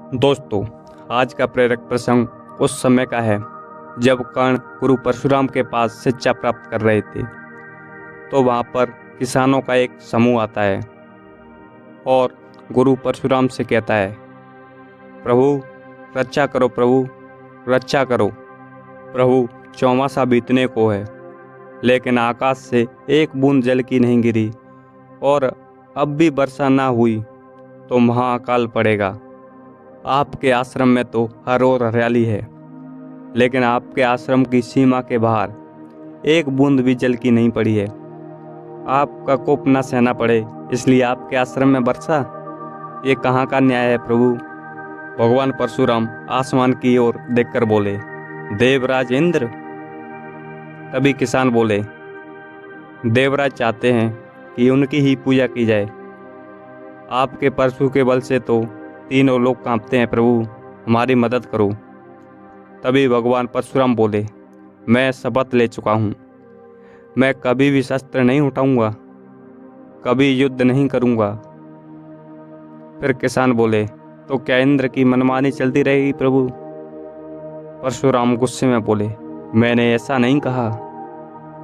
दोस्तों, आज का प्रेरक प्रसंग उस समय का है जब कर्ण गुरु परशुराम के पास शिक्षा प्राप्त कर रहे थे। तो वहाँ पर किसानों का एक समूह आता है और गुरु परशुराम से कहता है, प्रभु रक्षा करो, प्रभु रक्षा करो। प्रभु चौमासा बीतने को है, लेकिन आकाश से एक बूंद जल की नहीं गिरी और अब भी वर्षा ना हुई तो महाअकाल पड़ेगा। आपके आश्रम में तो हर ओर हरियाली है, लेकिन आपके आश्रम की सीमा के बाहर एक बूंद भी जल की नहीं पड़ी है। आपका कोप न सहना पड़े इसलिए आपके आश्रम में वर्षा, ये कहाँ का न्याय है प्रभु। भगवान परशुराम आसमान की ओर देखकर बोले, देवराज इंद्र। तभी किसान बोले, देवराज चाहते हैं कि उनकी ही पूजा की जाए। आपके परशु के बल से तो तीनों लोग कांपते हैं प्रभु, हमारी मदद करो। तभी भगवान परशुराम बोले, मैं शपथ ले चुका हूँ, मैं कभी भी शस्त्र नहीं उठाऊंगा, कभी युद्ध नहीं करूंगा। फिर किसान बोले, तो क्या इंद्र की मनमानी चलती रहेगी प्रभु। परशुराम गुस्से में बोले, मैंने ऐसा नहीं कहा।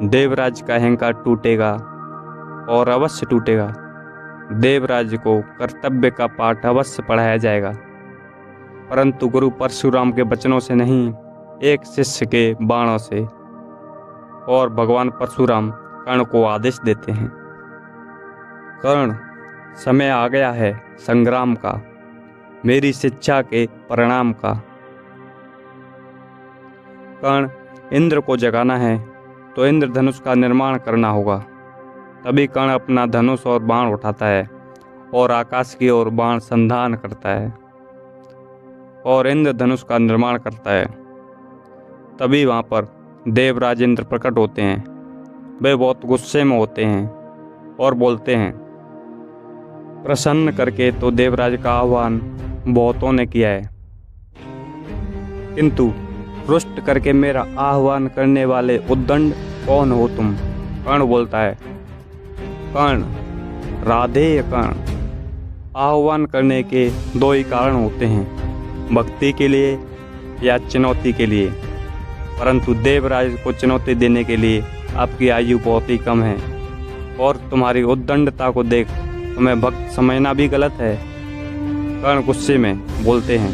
देवराज का अहंकार टूटेगा और अवश्य टूटेगा। देवराज को कर्तव्य का पाठ अवश्य पढ़ाया जाएगा, परंतु गुरु परशुराम के वचनों से नहीं, एक शिष्य के बाणों से। और भगवान परशुराम कर्ण को आदेश देते हैं, कर्ण समय आ गया है संग्राम का, मेरी शिक्षा के परिणाम का। कर्ण इंद्र को जगाना है तो इंद्रधनुष का निर्माण करना होगा। तभी कर्ण अपना धनुष और बाण उठाता है और आकाश की ओर बाण संधान करता है और इंद्रधनुष का निर्माण करता है। तभी वहाँ पर देवराज इंद्र प्रकट होते हैं। वे बहुत गुस्से में होते हैं और बोलते हैं, प्रसन्न करके तो देवराज का आह्वान बहुतों ने किया है, किंतु रुष्ट करके मेरा आह्वान करने वाले उद्दंड कौन हो तुम। कर्ण बोलता है, कर्ण राधेय कर्ण। आह्वान करने के दो ही कारण होते हैं, भक्ति के लिए या चुनौती के लिए। परंतु देवराज को चुनौती देने के लिए आपकी आयु बहुत ही कम है और तुम्हारी उद्दंडता को देख तुम्हें भक्त समझना भी गलत है। कर्ण गुस्से में बोलते हैं,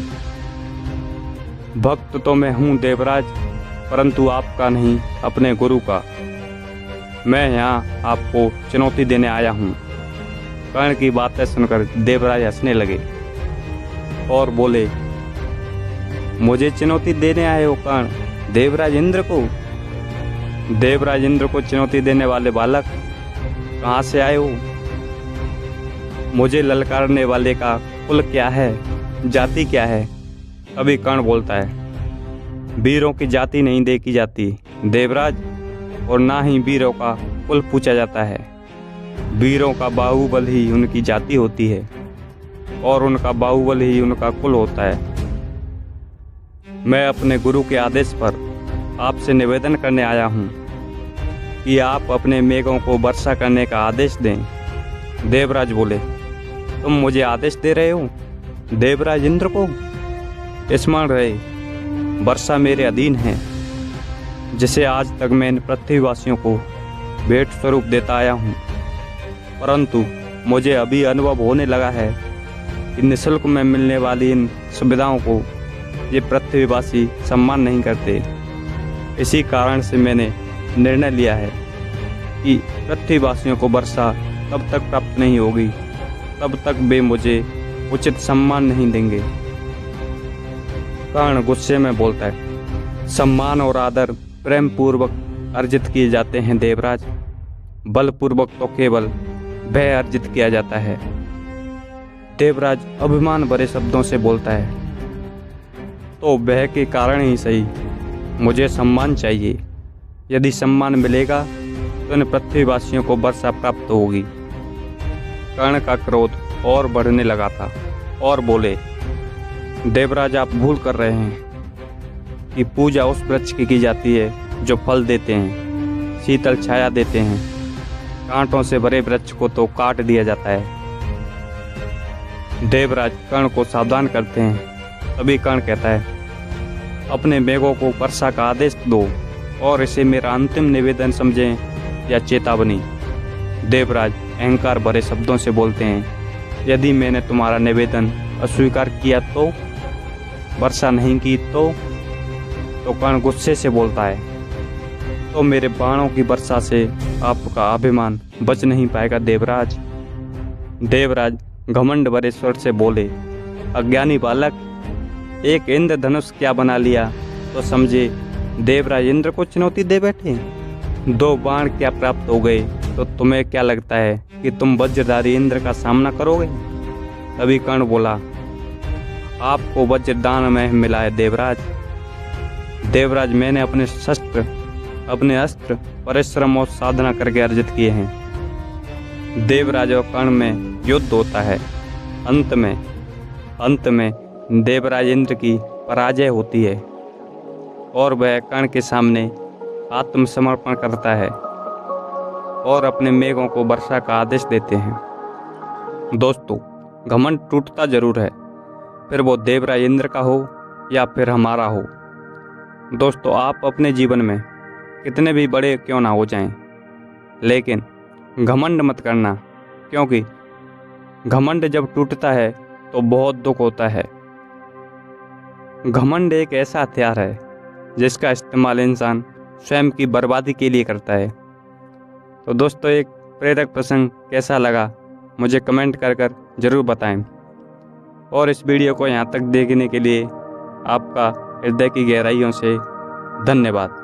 भक्त तो मैं हूँ देवराज, परंतु आपका नहीं, अपने गुरु का। मैं यहाँ आपको चुनौती देने आया हूँ। कर्ण की बातें सुनकर देवराज हंसने लगे और बोले, मुझे चुनौती देने आए हो कर्ण, देवराज इंद्र को। देवराज इंद्र को चुनौती देने वाले बालक, कहाँ से आए हो। मुझे ललकारने वाले का कुल क्या है, जाति क्या है। तभी कर्ण बोलता है, वीरों की जाति नहीं देखी जाती देवराज, और ना ही वीरों का कुल पूछा जाता है। वीरों का बाहुबल ही उनकी जाति होती है और उनका बाहुबल ही उनका कुल होता है। मैं अपने गुरु के आदेश पर आपसे निवेदन करने आया हूँ कि आप अपने मेघों को वर्षा करने का आदेश दें। देवराज बोले, तुम मुझे आदेश दे रहे हो देवराज इंद्र को। स्मरण रहे, वर्षा मेरे अधीन है, जिसे आज तक मैं इन पृथ्वीवासियों को भेंट स्वरूप देता आया हूँ। परंतु मुझे अभी अनुभव होने लगा है कि निःशुल्क में मिलने वाली इन सुविधाओं को ये पृथ्वीवासी सम्मान नहीं करते। इसी कारण से मैंने निर्णय लिया है कि पृथ्वीवासियों को वर्षा तब तक प्राप्त नहीं होगी तब तक वे मुझे उचित सम्मान नहीं देंगे। कर्ण गुस्से में बोलता है, सम्मान और आदर प्रेम पूर्वक अर्जित किए जाते हैं देवराज, बलपूर्वक तो केवल भय अर्जित किया जाता है। देवराज अभिमान भरे शब्दों से बोलता है, तो भय के कारण ही सही, मुझे सम्मान चाहिए। यदि सम्मान मिलेगा तो इन पृथ्वीवासियों को वर्षा प्राप्त होगी। कर्ण का क्रोध और बढ़ने लगा था और बोले, देवराज आप भूल कर रहे हैं कि पूजा उस वृक्ष की जाती है जो फल देते हैं, शीतल छाया देते हैं। कांटों से भरे वृक्ष को तो काट दिया जाता है। देवराज कर्ण को सावधान करते हैं तभी कर्ण कहता है, अपने मेघों को वर्षा का आदेश दो और इसे मेरा अंतिम निवेदन समझें या चेतावनी। देवराज अहंकार भरे शब्दों से बोलते हैं, यदि मैंने तुम्हारा निवेदन अस्वीकार किया तो, वर्षा नहीं की तो कर्ण गुस्से से बोलता है, तो मेरे बाणों की वर्षा से आपका अभिमान बच नहीं पाएगा देवराज। देवराज घमंड भरे स्वर से बोले, अज्ञानी बालक, एक इंद्रधनुष क्या बना लिया तो समझे देवराज इंद्र को चुनौती दे बैठे। 2 बाण क्या प्राप्त हो गए तो तुम्हें क्या लगता है कि तुम वज्रधारी इंद्र का सामना करोगे? तभी कर्ण बोला, आपको वज्रदान में मिला है देवराज। देवराज, मैंने अपने अस्त्र परिश्रम और साधना करके अर्जित किए हैं। देवराज और कर्ण में युद्ध होता है। अंत में देवराज इंद्र की पराजय होती है और वह कर्ण के सामने आत्मसमर्पण करता है और अपने मेघों को वर्षा का आदेश देते हैं। दोस्तों, घमंड टूटता जरूर है, फिर वो देवराज इंद्र का हो या फिर हमारा हो। दोस्तों, आप अपने जीवन में कितने भी बड़े क्यों ना हो जाएं, लेकिन घमंड मत करना, क्योंकि घमंड जब टूटता है तो बहुत दुख होता है। घमंड एक ऐसा हथियार है जिसका इस्तेमाल इंसान स्वयं की बर्बादी के लिए करता है। तो दोस्तों, एक प्रेरक प्रसंग कैसा लगा मुझे कमेंट कर ज़रूर बताएं, और इस वीडियो को यहाँ तक देखने के लिए आपका हृदय की गहराइयों से धन्यवाद।